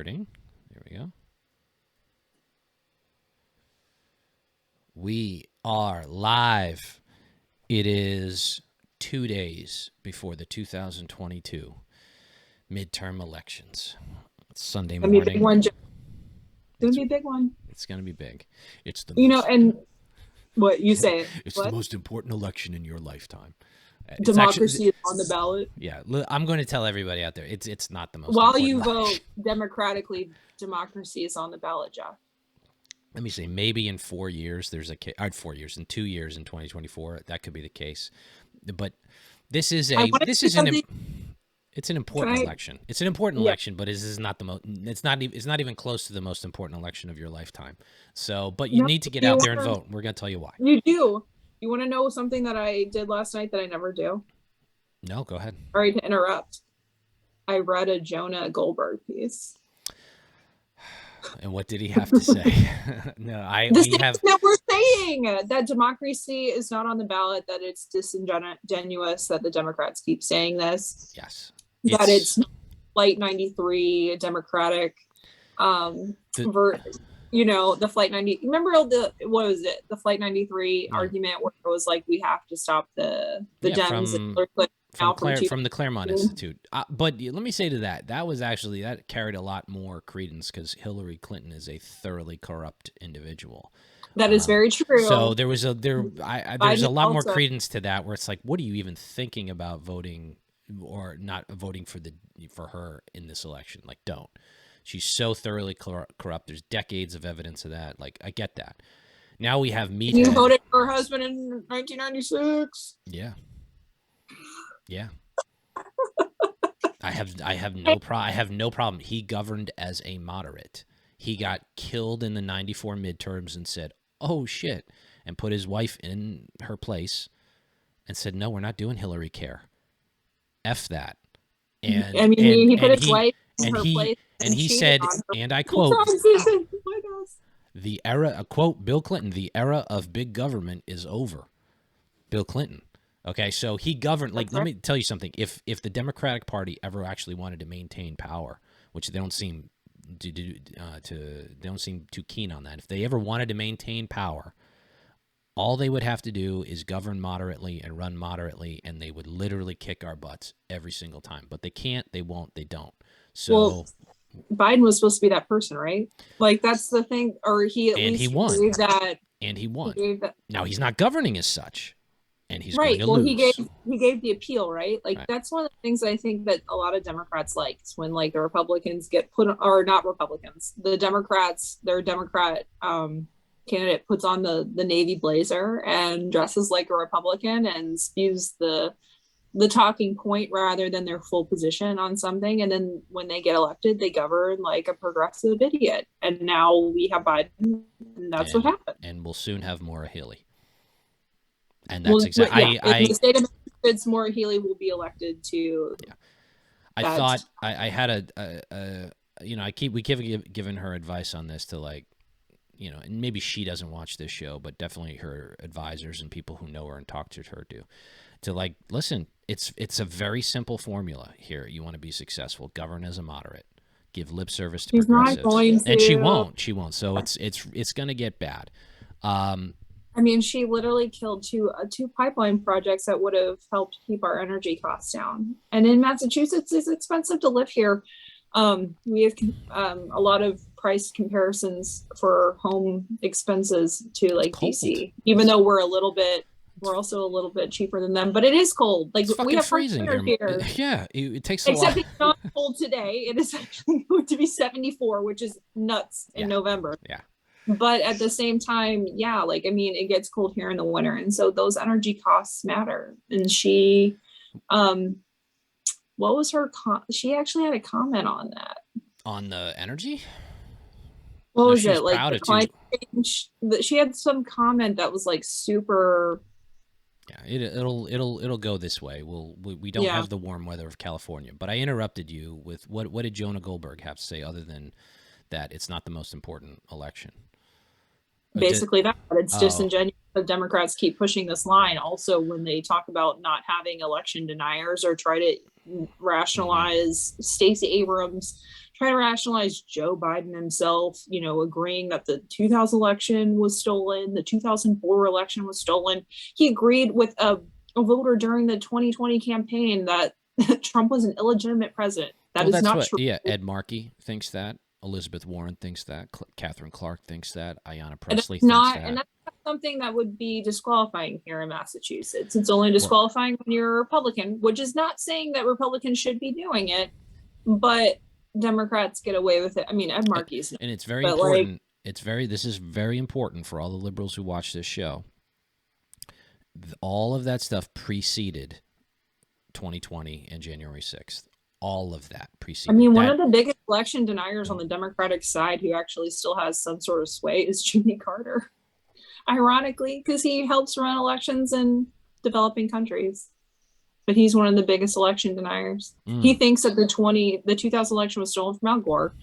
There we go. We are live. It is 2 days before the 2022 midterm elections. It's Sunday morning. It's going to be a big one. It's going to be big. It's the and what you say? It's what? the most important election in your lifetime. Democracy is on the ballot. Yeah, I'm going to tell everybody out there, it's not the most. While you vote democratically, democracy is on the ballot, Jeff. Let me say, maybe in 4 years there's a case. 4 years, in 2 years, in 2024, that could be the case. But it's an important election. It's an important election, but this is not the most. It's not even close to the most important election of your lifetime. So, but you need to get out there and vote. We're going to tell you why. You do. You want to know something that I did last night that I never do? No, go ahead. Sorry to interrupt. I read a Jonah Goldberg piece. And what did he have to say? That we're saying that democracy is not on the ballot, that it's disingenuous, that the Democrats keep saying this. Yes. That it's Flight 93 Democratic the Flight 90. Remember the Flight 93 argument where it was like we have to stop the Dems from the Claremont Institute. But let me say to that carried a lot more credence because Hillary Clinton is a thoroughly corrupt individual. That is very true. So there's a lot more credence to that, where it's like, what are you even thinking about voting or not voting for her in this election? Like, don't. She's so thoroughly corrupt. There's decades of evidence of that. Like, I get that. Now we have me. You voted for her husband in 1996. Yeah. Yeah. I have no problem. He governed as a moderate. He got killed in the 94 midterms and said, "Oh shit," and put his wife in her place and said, "No, we're not doing Hillary care. F that." And he put his wife in her place. And he said, and I quote, "The era," quote, Bill Clinton, "the era of big government is over." Bill Clinton. Okay, so he governed. Like, let me tell you something. If the Democratic Party ever actually wanted to maintain power, which they don't seem too keen on that. If they ever wanted to maintain power, all they would have to do is govern moderately and run moderately, and they would literally kick our butts every single time. But they can't. They won't. They don't. So. Biden was supposed to be that person, right? Like, that's the thing. Or he won. Gave that. And he won. Now he's not governing as such, and he's right. going to lose. He gave the appeal, right? Like, that's one of the things I think that a lot of Democrats like is when like the Republicans get put, or not Republicans, the Democrats, their Democrat candidate puts on the navy blazer and dresses like a Republican and spews the talking point rather than their full position on something, and then when they get elected they govern like a progressive idiot. And now we have Biden, and that's what happened. And we'll soon have Maura Healey, and that's exactly in the state of Massachusetts, Maura Healey will be elected to. I thought I had we keep giving her advice on this to, like, and maybe she doesn't watch this show, but definitely her advisors and people who know her and talk to her do. To, like, listen, it's a very simple formula here. You want to be successful, govern as a moderate, give lip service to progressives. Not going to. And she won't. So it's going to get bad. She literally killed two pipeline projects that would have helped keep our energy costs down. And in Massachusetts, it's expensive to live here. We have a lot of price comparisons for home expenses to like DC, even though we're also a little bit cheaper than them, but it is cold. Like, we have freezing here. Yeah, it takes a lot. Except it's not cold today. It is actually going to be 74, which is nuts in November. Yeah. But at the same time, it gets cold here in the winter, and so those energy costs matter. And she, what was her? She actually had a comment on that. On the energy. What was it like? The climate change. She had some comment that was like super. Yeah, it'll go this way. We don't have the warm weather of California. But I interrupted you with what did Jonah Goldberg have to say other than that it's not the most important election? Basically that it's disingenuous. The Democrats keep pushing this line. Also, when they talk about not having election deniers or try to rationalize Stacey Abrams try to rationalize Joe Biden himself, agreeing that the 2000 election was stolen, the 2004 election was stolen. He agreed with a voter during the 2020 campaign that Trump was an illegitimate president. That is not true. Yeah, Ed Markey thinks that. Elizabeth Warren thinks that. Catherine Clark thinks that. Ayanna Pressley thinks that. And that's not something that would be disqualifying here in Massachusetts. It's only disqualifying when you're a Republican, which is not saying that Republicans should be doing it, but Democrats get away with it. I mean, Ed Markey's. And it's very important. This is very important for all the liberals who watch this show. All of that stuff preceded 2020 and January 6th. All of that preceded. I mean, one of the biggest election deniers on the Democratic side who actually still has some sort of sway is Jimmy Carter. Ironically, because he helps run elections in developing countries. But he's one of the biggest election deniers. He thinks that the 2000 election was stolen from Al Gore,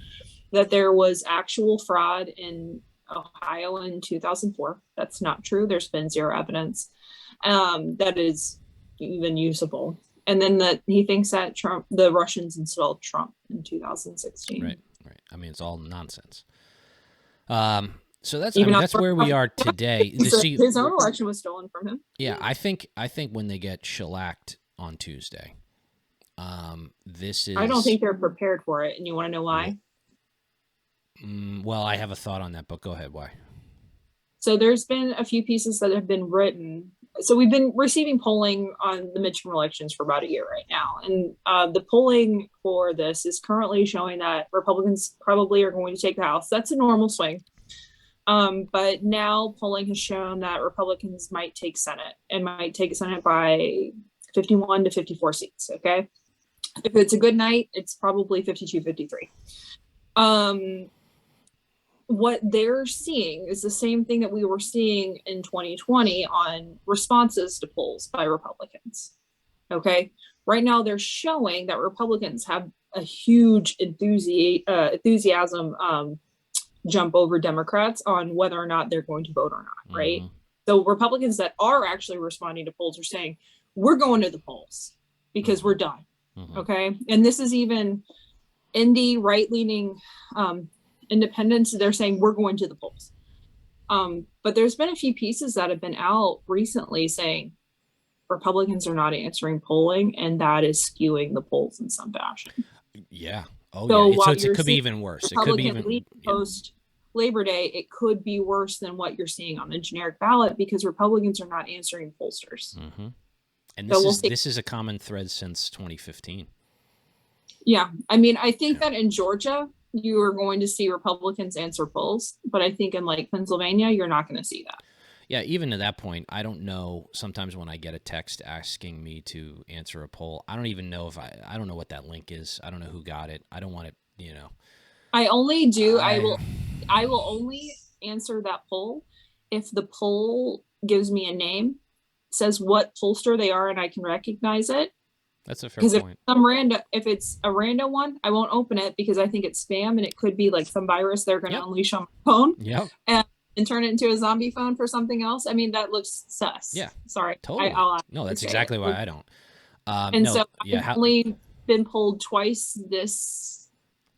that there was actual fraud in Ohio in 2004. That's not true. There's been zero evidence that is even usable. And then that he thinks that the Russians installed Trump in 2016. Right. I mean, it's all nonsense. So that's where we are today. His own election was stolen from him. Yeah, I think when they get shellacked on Tuesday, this is. I don't think they're prepared for it, and you want to know why? Well, I have a thought on that, but go ahead. Why? So there's been a few pieces that have been written. So we've been receiving polling on the midterm elections for about a year right now. And the polling for this is currently showing that Republicans probably are going to take the House. That's a normal swing. But now polling has shown that Republicans might take Senate and might take Senate by 51 to 54 seats. Okay. If it's a good night, it's probably 52, 53. What they're seeing is the same thing that we were seeing in 2020 on responses to polls by Republicans. Okay. Right now, they're showing that Republicans have a huge enthusiasm jump over Democrats on whether or not they're going to vote or not. Right. So Republicans that are actually responding to polls are saying, we're going to the polls because we're done. Okay. And this is even indie right-leaning independents. They're saying we're going to the polls. But there's been a few pieces that have been out recently saying Republicans are not answering polling, and that is skewing the polls in some fashion. Yeah. So it could be even worse. It could be even post Labor Day. It could be worse than what you're seeing on the generic ballot because Republicans are not answering pollsters. And this is a common thread since 2015. Yeah. I mean, I think that in Georgia, you are going to see Republicans answer polls, but I think in like Pennsylvania, you're not going to see that. Yeah, even to that point, I don't know. Sometimes when I get a text asking me to answer a poll, I don't even know I don't know what that link is. I don't know who got it. I don't want it, I only do. I will only answer that poll if the poll gives me a name, says what pollster they are, and I can recognize it. That's a fair point. If it's a random one, I won't open it because I think it's spam and it could be like some virus they're going to unleash on my phone. Yep. And turn it into a zombie phone for something else. I mean, that looks sus. Yeah. Sorry. Totally. No, that's exactly why I don't. I've only been polled twice this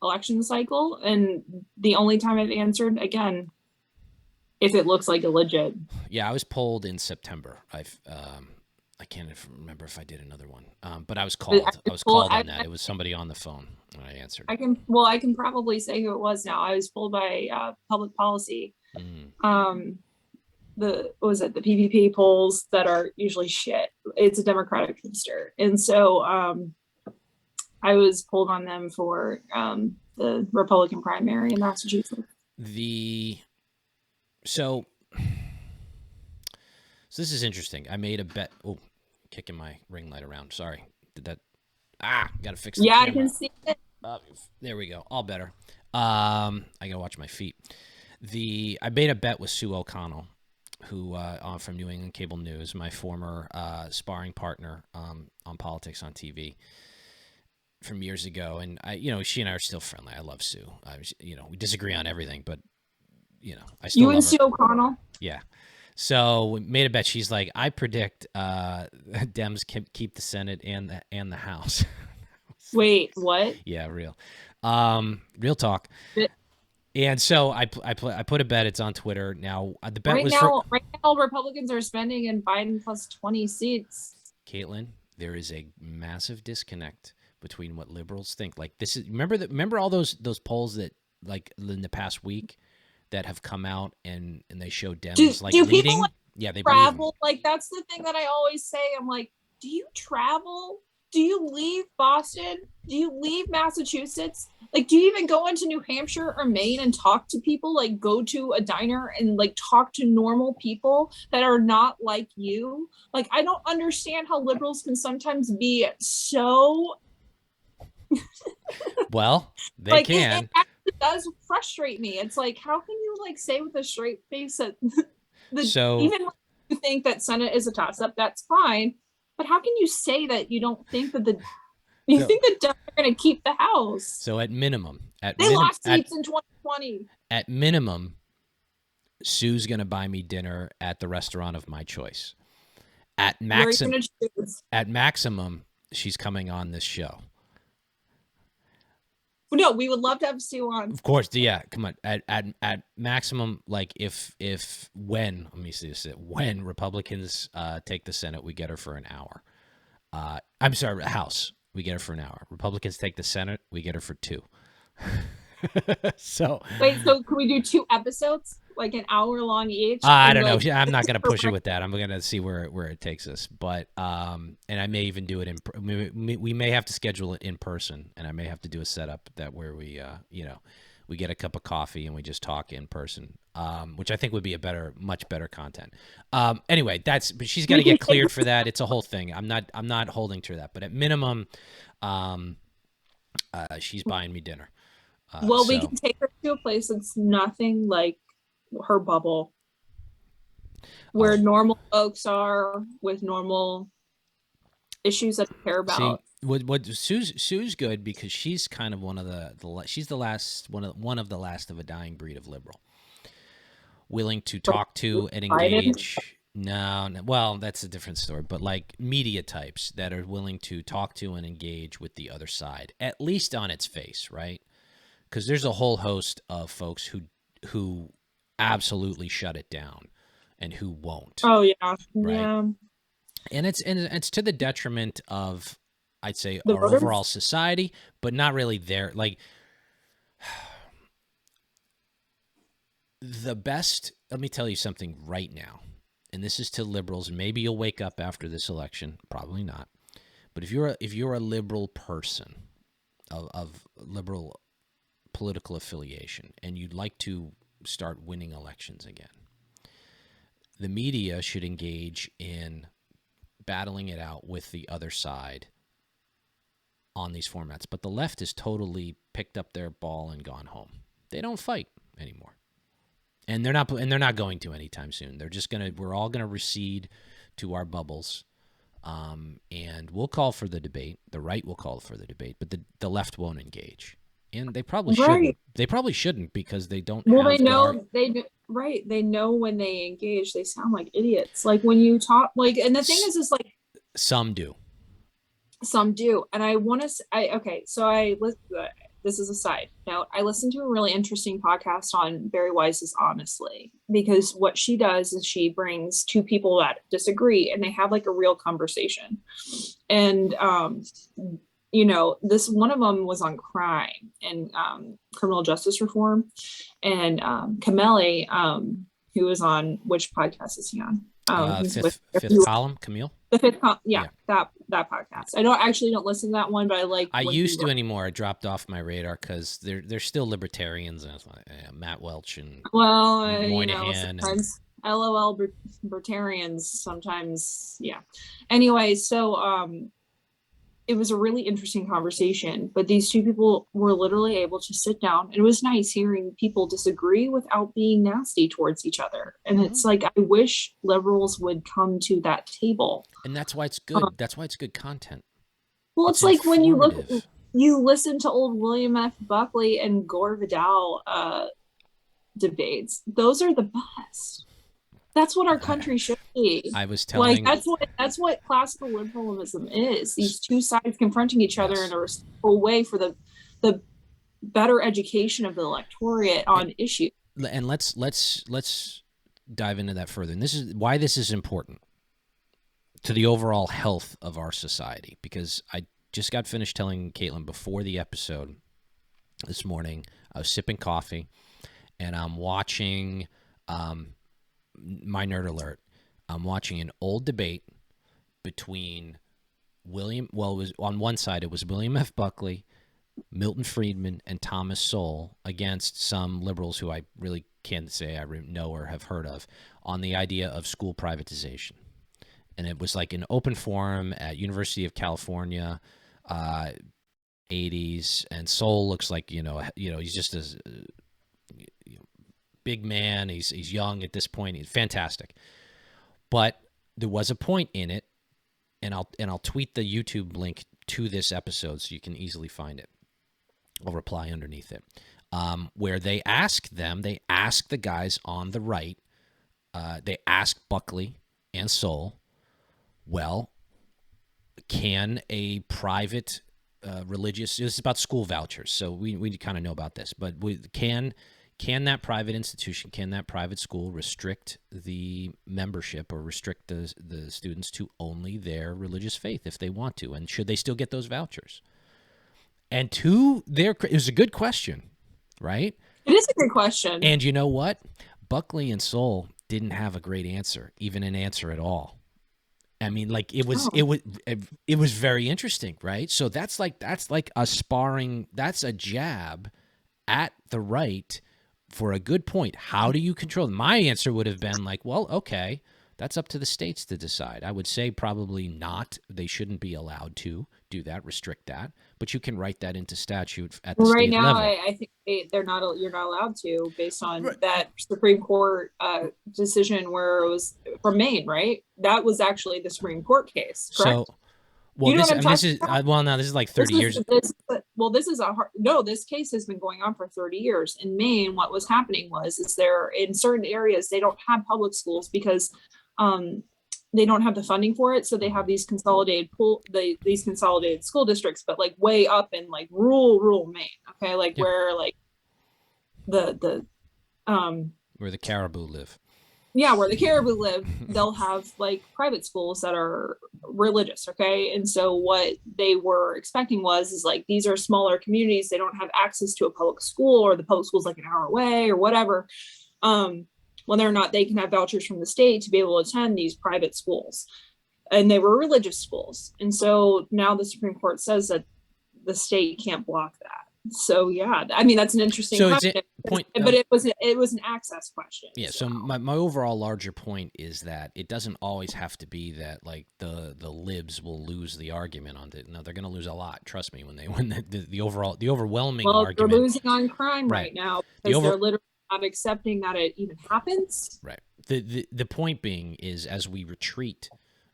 election cycle, and the only time I've answered, again, if it looks like a legit. Yeah, I was polled in September. I can't remember if I did another one, but I was called. I was called on that. It was somebody on the phone when I answered. I can probably say who it was now. I was polled by Public Policy. The PPP polls that are usually shit. It's a Democratic pollster, and so I was pulled on them for the Republican primary in Massachusetts. So this is interesting. I made a bet. Oh, kicking my ring light around. Sorry. Did that? Got to fix it. Yeah, I can see it. There we go. All better. I got to watch my feet. I made a bet with Sue O'Connell, who from New England Cable News, my former sparring partner on politics on TV from years ago. And she and I are still friendly. I love Sue. We disagree on everything, but I still love her. You and Sue O'Connell? Yeah. So we made a bet. She's like, I predict Dems keep the Senate and the House. Wait, what? Yeah, real. Real talk. And so I put a bet. It's on Twitter now. The bet was right now Republicans are spending in Biden plus 20 seats. Kaitlin, there is a massive disconnect between what liberals think. Like this is remember all those polls that like in the past week that have come out and they show Dems like leading. People, like, yeah, they travel. Like that's the thing that I always say. I'm like, do you travel? Do you leave Boston? Do you leave Massachusetts? Like, do you even go into New Hampshire or Maine and talk to people? Like, go to a diner and like talk to normal people that are not like you? Like, I don't understand how liberals can sometimes be so. Well, they like, can. It actually does frustrate me. It's like, how can you like say with a straight face that even when you think that Senate is a toss-up, that's fine. But how can you say that you don't think that think the Democrats are going to keep the House? So at minimum, they lost seats in 2020. At minimum, Sue's going to buy me dinner at the restaurant of my choice. At maximum, she's coming on this show. No, we would love to have Sue on. Of course, yeah. Come on. At maximum, like when Republicans take the Senate, we get her for an hour. I'm sorry, House, we get her for an hour. Republicans take the Senate, we get her for 2. So wait, so can we do 2 episodes, like an hour long each? I don't know. I'm not going to push it with that. I'm going to see where it takes us. But and I may even do it we may have to schedule it in person, and I may have to do a setup that where we we get a cup of coffee and we just talk in person, which I think would be much better content. Anyway, but she's got to get cleared for that. It's a whole thing. I'm not holding to that, but at minimum, she's buying me dinner. We can take her to a place that's nothing like her bubble, where normal folks are with normal issues that they care about. See, what Sue's good because she's kind of one of the last of a dying breed of liberal, willing to talk to and engage. No, well, that's a different story. But like media types that are willing to talk to and engage with the other side, at least on its face, right? Because there's a whole host of folks who absolutely shut it down and who won't. Oh yeah, right? Yeah. And it's to the detriment of, I'd say, our overall society, but not really there. Like the best. Let me tell you something right now, and this is to liberals. Maybe you'll wake up after this election. Probably not. But if you're a liberal person of liberal political affiliation and you'd like to start winning elections again, the media should engage in battling it out with the other side on these formats. But the left has totally picked up their ball and gone home. They don't fight anymore. And they're not going to anytime soon. We're all gonna recede to our bubbles. And we'll call for the debate. The right will call for the debate, but the left won't engage. And they probably shouldn't. They probably shouldn't because they don't. Well, they know They know when they engage, they sound like idiots. Like when you talk, like, and the thing is like some do. And I want to. Okay. So this is a side note. I listened to a really interesting podcast on Barry Weiss's Honestly, because what she does is she brings 2 people that disagree and they have like a real conversation. And this one of them was on crime and criminal justice reform, and Kameli, who was on, which podcast is he on? Fifth Column, Camille. The Fifth Column, yeah. That podcast. I don't listen to that one, but I used to anymore. I dropped off my radar because they're still libertarians, and Matt Welch and Moynihan. Sometimes LOL libertarians. Sometimes, yeah. Anyway, so it was a really interesting conversation, but these 2 people were literally able to sit down, and it was nice hearing people disagree without being nasty towards each other. And it's like, I wish liberals would come to that table. And that's why it's good. That's why it's good content. Well, it's like when you listen to old William F. Buckley and Gore Vidal debates, those are the best. That's what our country should be. I was telling, like, that's what classical liberalism is. These 2 sides confronting each other in a respectful way for the better education of the electorate on issues. And let's dive into that further. And this is why this is important to the overall health of our society, because I just got finished telling Kaitlin before the episode this morning, I was sipping coffee and I'm watching my nerd alert. I'm watching an old debate between it was on one side, it was William F. Buckley, Milton Friedman, and Thomas Sowell against some liberals who I really can't say I know or have heard of on the idea of school privatization. And it was like an open forum at University of California, 80s, and Sowell looks like, he's just a big man. He's young at this point. He's fantastic. But there was a point in it, and I'll tweet the YouTube link to this episode so you can easily find it. I'll reply underneath it, where they ask the guys on the right, they ask Buckley and Sowell, well, can a private religious, this is about school vouchers, so we kind of know about this, but can that private institution, can that private school restrict the membership or restrict the students to only their religious faith if they want to? And should they still get those vouchers? And it was a good question, right? It is a good question. And you know what? Buckley and Sowell didn't have a great answer, even an answer at all. I mean, like it was very interesting, right? So that's like a sparring, that's a jab at the right for a good point. How do you control them? My answer would have been like, well, okay, that's up to the states to decide. I would say probably not. They shouldn't be allowed to do that, restrict that. But you can write that into statute at the state level. Right now, I think you're not allowed to, based on that Supreme Court decision where it was from Maine, right? That was actually the Supreme Court case, correct? So, well, this is like 30 years. This case has been going on for 30 years. In Maine, what was happening is there in certain areas, they don't have public schools because they don't have the funding for it. So they have these consolidated school districts, but like way up in like rural Maine. Okay. Like where like where the caribou live. Yeah, where the caribou live, they'll have like private schools that are religious, okay? And so what they were expecting is like, these are smaller communities, they don't have access to a public school, or the public school's like an hour away or whatever. Whether or not they can have vouchers from the state to be able to attend these private schools. And they were religious schools. And so now the Supreme Court says that the state can't block that. So yeah, I mean, that's an interesting question, but it was an access question. Yeah. So my overall larger point is that it doesn't always have to be that like the libs will lose the argument on it. No, they're going to lose a lot. Trust me, when the overwhelming argument. They're losing on crime right now because they're literally not accepting that it even happens. Right. The point being is, as we retreat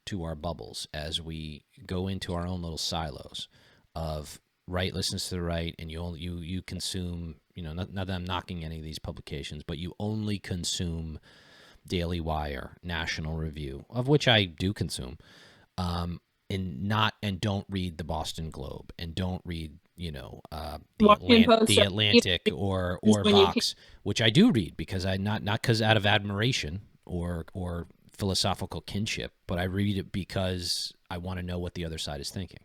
to our bubbles, as we go into our own little silos of right listens to the right, and you consume, not that I'm knocking any of these publications, but you only consume Daily Wire, National Review, of which I do consume, and don't read the Boston Globe, and don't read the Atlantic or Vox, which I do read because not because out of admiration or philosophical kinship, but I read it because I want to know what the other side is thinking.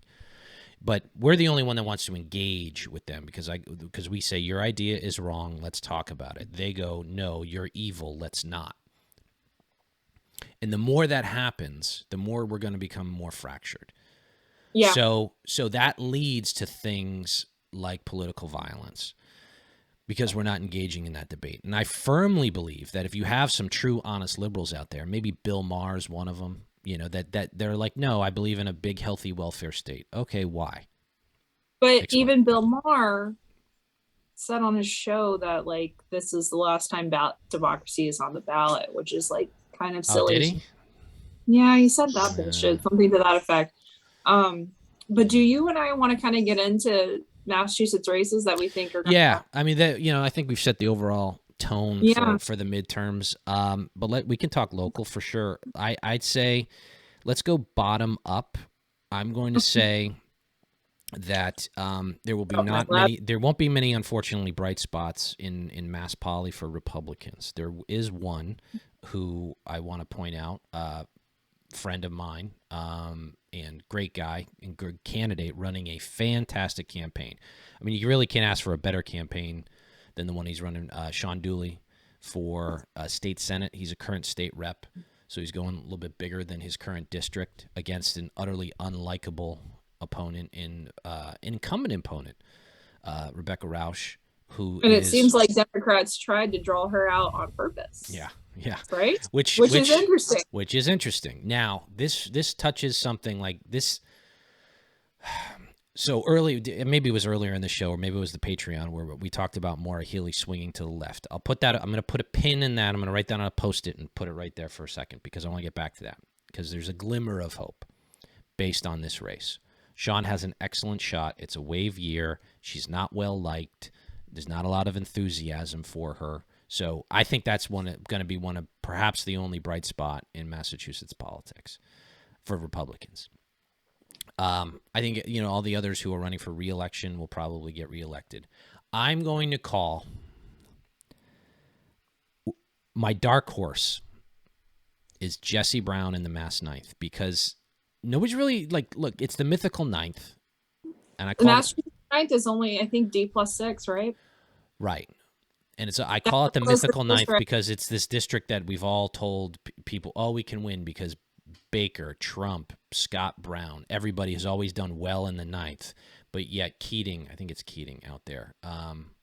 But we're the only one that wants to engage with them because we say your idea is wrong, let's talk about it. They go, no, you're evil, let's not. And the more that happens, the more we're going to become more fractured. Yeah. So that leads to things like political violence because we're not engaging in that debate. And I firmly believe that if you have some true, honest liberals out there, maybe Bill Maher's one of them, that they're like, no, I believe in a big, healthy welfare state. Okay, why? But even Bill Maher said on his show that like this is the last time democracy is on the ballot, which is like kind of silly. Oh, did he? Yeah, he said that bullshit, something to that effect. But do you and I want to kind of get into Massachusetts races that we think are I mean, I think we've set the overall tone for the midterms, but we can talk local for sure. I'd say let's go bottom up. I'm going to say that there will be not many. There won't be many, unfortunately, bright spots in Mass Poly for Republicans. There is one who I want to point out, friend of mine, and great guy and good candidate, running a fantastic campaign. I mean, you really can't ask for a better campaign than the one he's running. Sean Dooley for state senate. He's a current state rep, so he's going a little bit bigger than his current district against an utterly unlikable opponent incumbent opponent, Rebecca Rausch, who and it seems like Democrats tried to draw her out on purpose. Yeah. Right. Which is interesting. Which is interesting. Now, this touches something like this. So early, maybe it was earlier in the show, or maybe it was the Patreon where we talked about Maura Healey swinging to the left. I'll put that. I'm going to put a pin in that. I'm going to write down on a Post-it and put it right there for a second because I want to get back to that because there's a glimmer of hope based on this race. Sean has an excellent shot. It's a wave year. She's not well liked. There's not a lot of enthusiasm for her. So I think that's going to be one of perhaps the only bright spot in Massachusetts politics for Republicans. I think all the others who are running for re-election will probably get reelected. I'm going to call my dark horse is Jesse Brown in the Mass Ninth because nobody's really look, it's the mythical ninth. And I call the Massachusetts ninth is only, I think, D+6, right? Right. And I call it the mythical ninth because it's this district that we've all told people, we can win because Baker, Trump, Scott Brown, everybody has always done well in the ninth. But yet Keating, I think it's Keating out there.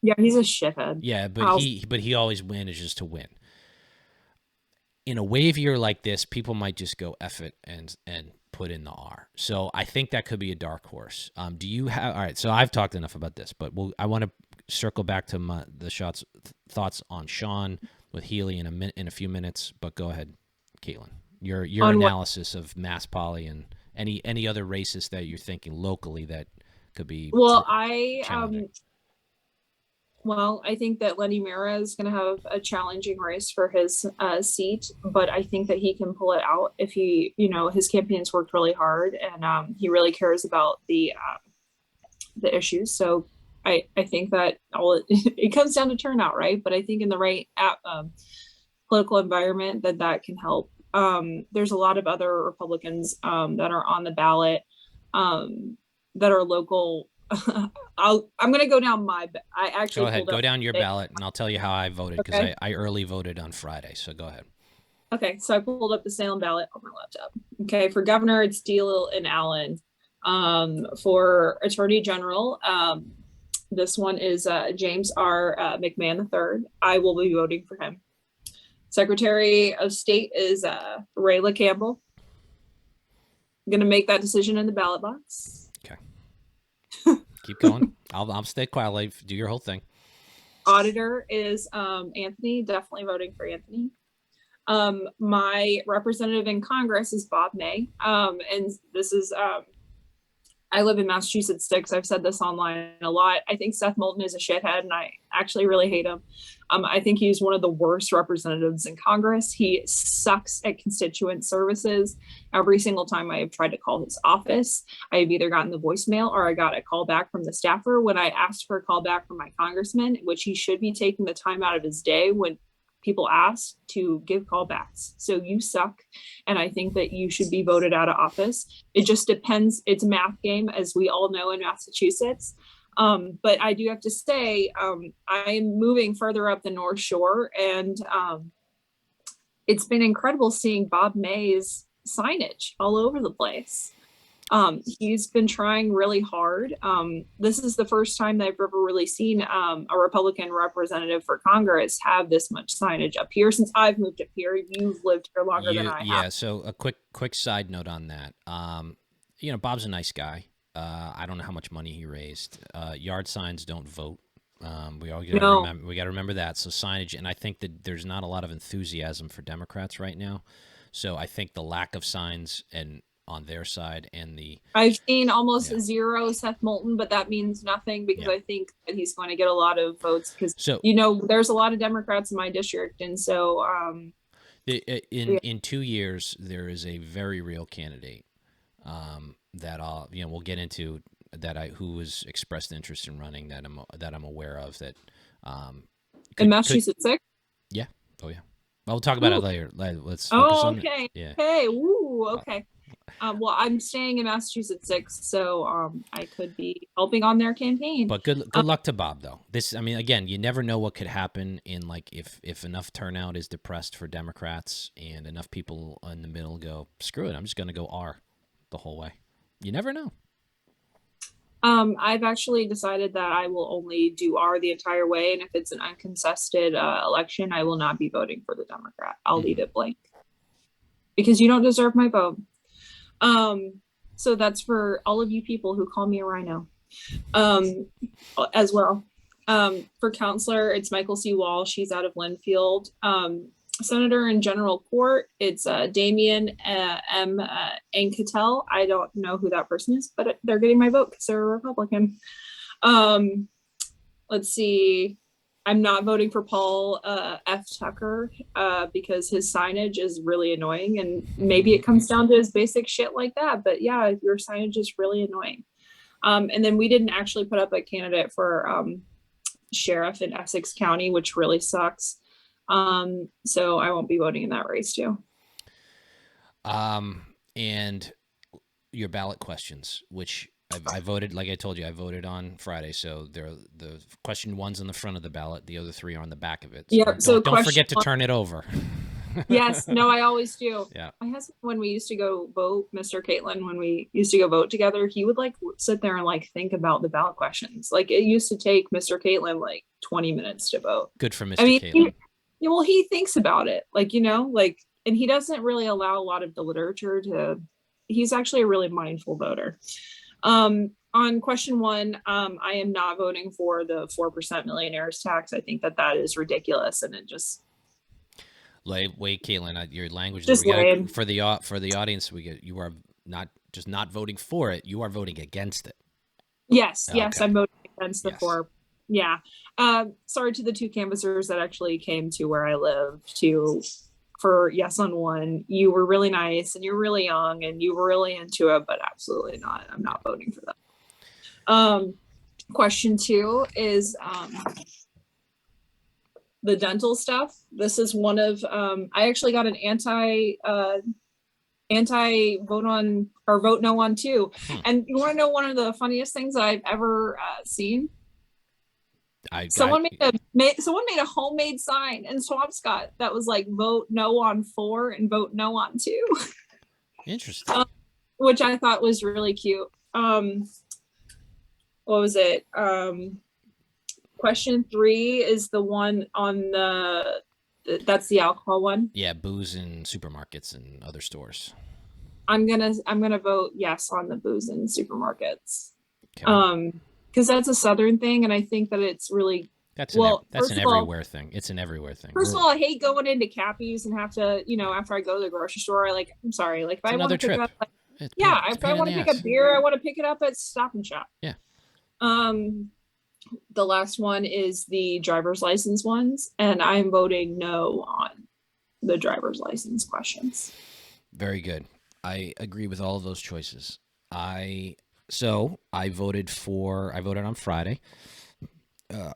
Yeah, he's a shithead. Yeah, but he always manages to win. In a wave year like this, people might just go F it and put in the R. So I think that could be a dark horse. Do you have? All right. So I've talked enough about this, but I want to circle back to the thoughts on Sean with Healey in a few minutes. But go ahead, Kaitlin. Your analysis of Mass Poly and any other races that you're thinking locally that could be. Well, I think that Lenny Mira is going to have a challenging race for his seat, but I think that he can pull it out if he, his campaign's worked really hard and he really cares about the issues. So I think that it comes down to turnout, right? But I think in the right political environment that can help. There's a lot of other Republicans that are on the ballot that are local. I'm going to go down I actually go ahead. Go down your ballot, and I'll tell you how I voted because okay. I early voted on Friday. So go ahead. Okay, so I pulled up the Salem ballot on my laptop. Okay, for governor, it's Deal and Allen. For attorney general, this one is James R. McMahon III. I will be voting for him. Secretary of State is Rayla Campbell. I'm going to make that decision in the ballot box. Okay. Keep going. I'll stay quiet. Do your whole thing. Auditor is Anthony. Definitely voting for Anthony. My representative in Congress is Bob May. And this is I live in Massachusetts sticks. I've said this online a lot. I think Seth Moulton is a shithead, and I actually really hate him. I think he's one of the worst representatives in Congress. He sucks at constituent services. Every single time I have tried to call his office, I have either gotten the voicemail or I got a call back from the staffer when I asked for a call back from my congressman, which he should be taking the time out of his day when people ask to give callbacks. So you suck. And I think that you should be voted out of office. It just depends. It's a math game, as we all know in Massachusetts. But I do have to say, I'm moving further up the North Shore, and it's been incredible seeing Bob May's signage all over the place. He's been trying really hard. This is the first time that I've ever really seen a Republican representative for Congress have this much signage up here since I've moved up here. You've lived here longer than I have. Yeah, so a quick side note on that. Bob's a nice guy. I don't know how much money he raised. Yard signs don't vote. We got to remember that. So signage, and I think that there's not a lot of enthusiasm for Democrats right now. So I think the lack of signs and on their side and I've seen almost zero Seth Moulton, but that means nothing because I think that he's going to get a lot of votes because there's a lot of Democrats in my district, and so in 2 years there is a very real candidate that we'll get into who has expressed interest in running that I'm aware of that. In Massachusetts 6? Yeah. Oh yeah. We'll talk about it later. Let's focus on it. Yeah. Okay. Woo. Okay. Well, I'm staying in Massachusetts 6, so I could be helping on their campaign. But good luck to Bob, though. I mean, again, you never know what could happen in, like, if enough turnout is depressed for Democrats and enough people in the middle go, screw it, I'm just going to go R the whole way. You never know. I've actually decided that I will only do R the entire way, and if it's an uncontested election, I will not be voting for the Democrat. I'll leave it blank because you don't deserve my vote. So that's for all of you people who call me a RINO, as well. For counselor, it's Michael C. Walsh. He's out of Linfield. Senator in general court, it's Damian M. Ancatel. I don't know who that person is, but they're getting my vote because they're a Republican. Let's see. I'm not voting for Paul F. Tucker because his signage is really annoying, and maybe it comes down to his basic shit like that. But yeah, your signage is really annoying. And then we didn't actually put up a candidate for sheriff in Essex County, which really sucks. So I won't be voting in that race too. And your ballot questions, which I voted, like I told you, I voted on Friday. So the question 1's on the front of the ballot. The other 3 are on the back of it. So yep. Don't forget to turn it over. Yes. No, I always do. Yeah. My husband, when we used to go vote, Mr. Kaitlin, when we used to go vote together, he would like sit there and like think about the ballot questions. Like it used to take Mr. Kaitlin like 20 minutes to vote. Good for Mr. Kaitlin. Well, he thinks about it, like, and he doesn't really allow a lot of the literature he's actually a really mindful voter. On question 1, I am not voting for the 4% millionaires tax. I think that is ridiculous, and it just. Wait, Kaitlin, your language just for the audience. You are not just not voting for it. You are voting against it. Yes, okay. Yes, I'm voting against the 4. Yeah. Sorry to the 2 canvassers that actually came to where I live for yes on 1. You were really nice and you're really young and you were really into it, but absolutely not. I'm not voting for that. Question 2 is the dental stuff. This is one of I actually got an anti vote on or vote no on 2. And you want to know one of the funniest things I've ever seen? Someone made a homemade sign in Swampscott that was like vote no on 4 and vote no on 2. Interesting. Which I thought was really cute. What was it? Question 3 is the one on that's the alcohol one. Yeah, booze in supermarkets and other stores. I'm gonna vote yes on the booze in supermarkets. Okay. Because that's a Southern thing, and I think that it's really that's an everywhere thing. It's an everywhere thing. First of all, I hate going into Cappy's and have to, after I go to the grocery store, I'm sorry, like if I want to pick up, if I want to pick up beer, I want to pick it up at Stop and Shop. Yeah. The last one is the driver's license ones, and I'm voting no on the driver's license questions. Very good. I agree with all of those choices. So I voted on Friday.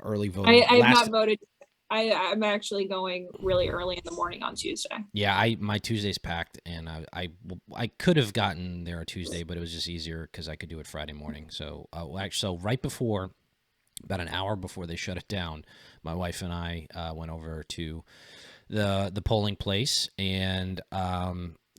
Early voting. I have not voted. I'm actually going really early in the morning on Tuesday. Yeah, my Tuesday's packed, and I could have gotten there on Tuesday, but it was just easier because I could do it Friday morning. So so right before, about an hour before they shut it down, my wife and I went over to the polling place, and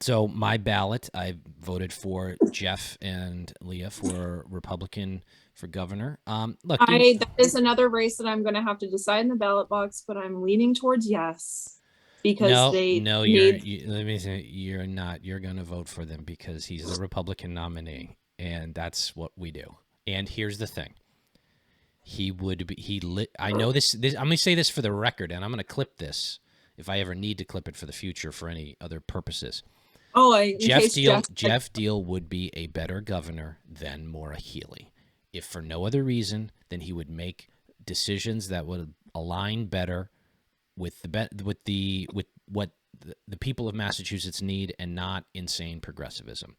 so my ballot, I voted for Jeff and Leah for Republican for governor. Look, that is another race that I'm going to have to decide in the ballot box, but I'm leaning towards yes because let me say you're not. You're going to vote for them because he's the Republican nominee, and that's what we do. And here's the thing: I know this. I'm going to say this for the record, and I'm going to clip this if I ever need to clip it for the future for any other purposes. Jeff Deal would be a better governor than Maura Healey. If for no other reason, then he would make decisions that would align better with what the people of Massachusetts need, and not insane progressivism.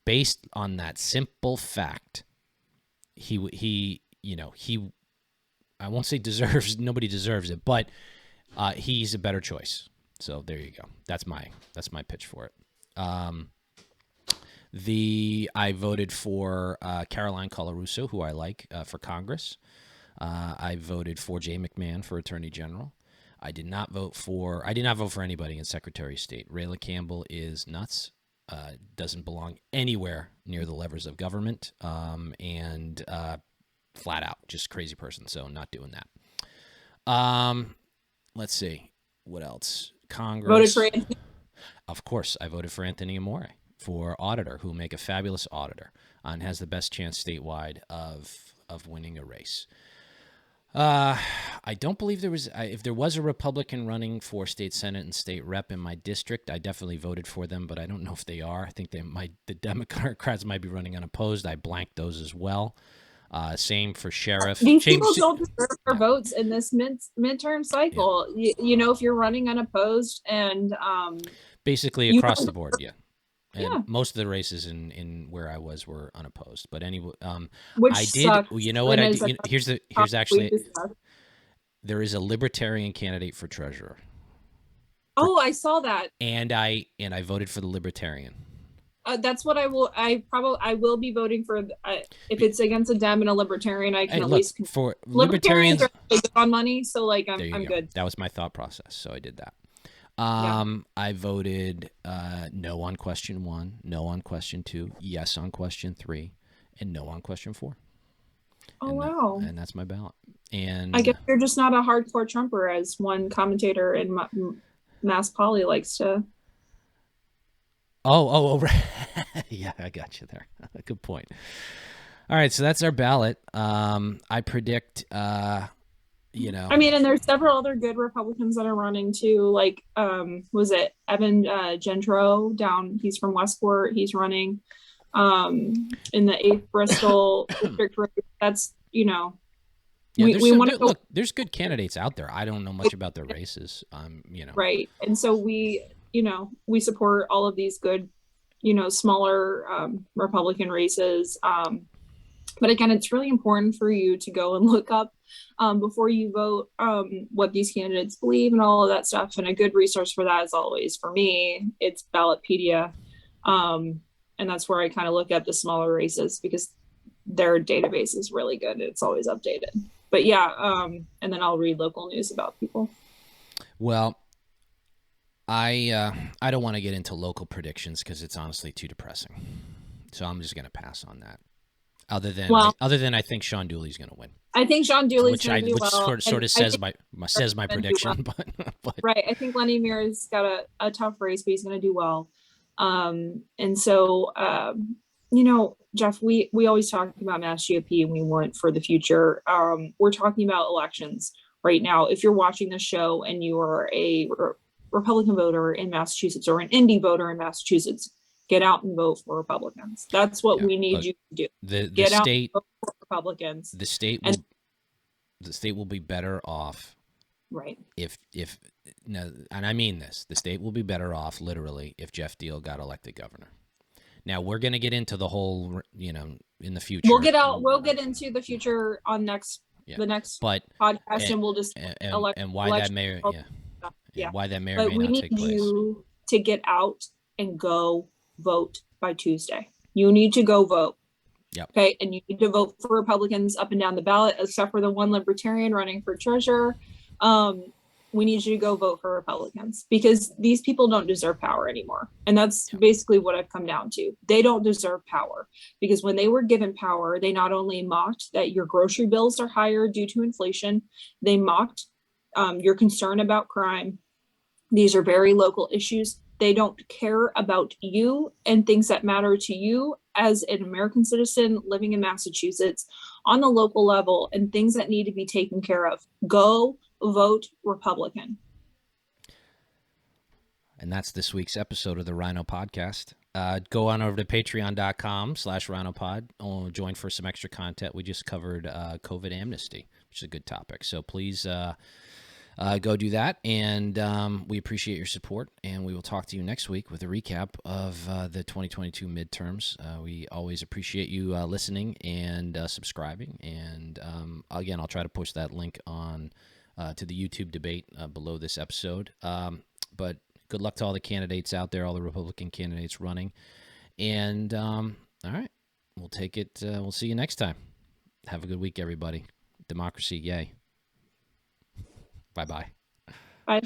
Based on that simple fact, I won't say deserves, nobody deserves it, but he's a better choice. So there you go. That's my pitch for it. I voted for Caroline Colarusso, who I like, for Congress. I voted for Jay McMahon for Attorney General. I did not vote for anybody in Secretary of State. Rayla Campbell is nuts. Doesn't belong anywhere near the levers of government, and flat out just crazy person. So not doing that. Let's see what else. Congress. Voted for Anthony. Of course, I voted for Anthony Amore for auditor, who make a fabulous auditor and has the best chance statewide of winning a race. I don't believe there was, if there was a Republican running for state Senate and state rep in my district, I definitely voted for them, but I don't know if they are. I think the Democrats might be running unopposed. I blanked those as well. Same for sheriff. These people don't deserve their votes in this midterm cycle. Yeah. If you're running unopposed and basically across the board, yeah. And most of the races in where I was were unopposed. But anyway, I did. Sucks. You know what? Here's actually there is a libertarian candidate for treasurer. Oh, I saw that. And I voted for the libertarian. That's what I will be voting for. If it's against a Dem and a libertarian, I can at least for libertarians are really good on money. So like I'm good. That was my thought process. So I did that. I voted no on question 1, no on question 2, yes on question 3, and no on question 4. Oh, wow. And that's my ballot. And I guess you're just not a hardcore Trumper, as one commentator in Mass Poly likes to. Oh, right. Yeah, I got you there. Good point. All right, so that's our ballot. I predict I mean, and there's several other good Republicans that are running too. Like, was it Evan Gentro down? He's from Westport. He's running in the 8th Bristol district. That's we want to look. There's good candidates out there. I don't know much about their races. Right, and so we support all of these good, smaller Republican races. But again, it's really important for you to go and look up before you vote what these candidates believe and all of that stuff. And a good resource for that is always, for me, it's Ballotpedia. And that's where I kind of look at the smaller races because their database is really good. It's always updated. But yeah, and then I'll read local news about people. Well, I don't want to get into local predictions because it's honestly too depressing. So I'm just going to pass on that. Other than I think Sean Dooley's going to win. I think Sean Dooley's going to do well. Which sort of says my prediction, but right. I think Lenny Mears got a tough race, but he's going to do well. And so Jeff, we always talk about Mass GOP and we want for the future. We're talking about elections right now. If you're watching the show and you are a Republican voter in Massachusetts or an indie voter in Massachusetts, get out and vote for Republicans. That's what we need you to do. Get out and vote for Republicans. The state will be better off. Right. If no, and I mean this, the state will be better off literally if Jeff Deal got elected governor. Now we're going to get into the whole, in the future. We'll get into the future on the next podcast, and we'll just elect and why that may why that may or may not take place. We need you to get out and go vote by Tuesday. You need to go vote. Yep. Okay. And you need to vote for Republicans up and down the ballot, except for the one libertarian running for treasurer. We need you to go vote for Republicans because these people don't deserve power anymore. And that's basically what I've come down to. They don't deserve power because when they were given power, they not only mocked that your grocery bills are higher due to inflation, they mocked your concern about crime. These are very local issues. They don't care about you and things that matter to you as an American citizen living in Massachusetts on the local level and things that need to be taken care of. Go vote Republican. And that's this week's episode of the RINO podcast. Go on over to patreon.com/RINOpod. Join for some extra content. We just covered COVID amnesty, which is a good topic. So please go do that. And we appreciate your support. And we will talk to you next week with a recap of the 2022 midterms. We always appreciate you listening and subscribing. And again, I'll try to push that link on to the YouTube debate below this episode. But good luck to all the candidates out there, all the Republican candidates running. And all right, we'll take it. We'll see you next time. Have a good week, everybody. Democracy, yay. Bye-bye. Bye.